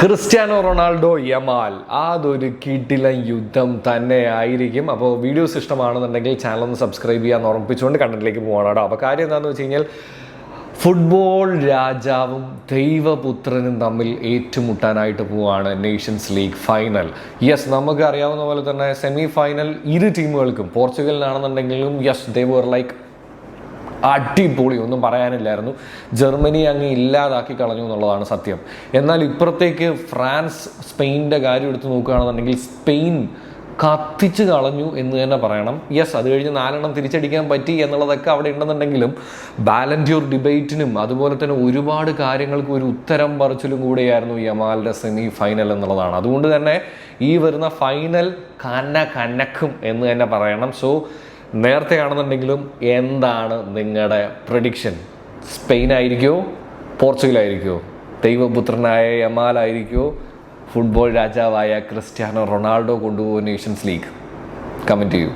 Cristiano Ronaldo Yamal അതൊരു കിടിലൻ യുദ്ധം തന്നെ ആയിരിക്കും. അപ്പോൾ വീഡിയോസ് ഇഷ്ടമാണെന്നുണ്ടെങ്കിൽ ചാനൽ ഒന്ന് സബ്സ്ക്രൈബ് ചെയ്യാൻ ഉറപ്പിച്ചുകൊണ്ട് കണ്ടന്റിലേക്ക് പോകണം കേട്ടോ. അപ്പോൾ കാര്യം എന്താണെന്ന് വെച്ച് കഴിഞ്ഞാൽ ഫുട്ബോൾ രാജാവും ദൈവപുത്രനും തമ്മിൽ ഏറ്റുമുട്ടാനായിട്ട് പോവുകയാണ് നേഷൻസ് ലീഗ് ഫൈനൽ. യെസ്, നമുക്ക് അറിയാവുന്ന പോലെ തന്നെ സെമി ഫൈനൽ ഇരു ടീമുകൾക്കും പോർച്ചുഗലിനാണെന്നുണ്ടെങ്കിലും ദേ വർ ലൈക്ക് അടിപൊളി, ഒന്നും പറയാനില്ലായിരുന്നു. ജർമ്മനി അങ്ങ് ഇല്ലാതാക്കി കളഞ്ഞു എന്നുള്ളതാണ് സത്യം. എന്നാൽ ഇപ്പുറത്തേക്ക് ഫ്രാൻസ് സ്പെയിനിൻ്റെ കാര്യം എടുത്ത് നോക്കുകയാണെന്നുണ്ടെങ്കിൽ സ്പെയിൻ കത്തിച്ച് കളഞ്ഞു എന്ന് തന്നെ പറയണം. അത് കഴിഞ്ഞ് 4 എണ്ണം തിരിച്ചടിക്കാൻ പറ്റി എന്നുള്ളതൊക്കെ അവിടെ ഉണ്ടെന്നുണ്ടെങ്കിലും ബാലൻഡ്യൂർ ഡിബേറ്റിനും അതുപോലെ തന്നെ ഒരുപാട് കാര്യങ്ങൾക്ക് ഒരു ഉത്തരം പറച്ചിലും കൂടെയായിരുന്നു യമാലിൻ്റെ സെമി ഫൈനൽ എന്നുള്ളതാണ്. അതുകൊണ്ട് തന്നെ ഈ വരുന്ന ഫൈനൽ കനക്കും എന്ന് തന്നെ പറയണം. സോ നേരത്തെ ആണെന്നുണ്ടെങ്കിലും എന്താണ് നിങ്ങളുടെ പ്രഡിക്ഷൻ? സ്പെയിൻ ആയിരിക്കുമോ, പോർച്ചുഗൽ ആയിരിക്കുമോ, ദൈവപുത്രനായ യമാലായിരിക്കുമോ, ഫുട്ബോൾ രാജാവായ ക്രിസ്ത്യാനോ റൊണാൾഡോ കൊണ്ടുപോകുന്ന നേഷൻസ് ലീഗ്? കമൻറ്റ് ചെയ്യൂ.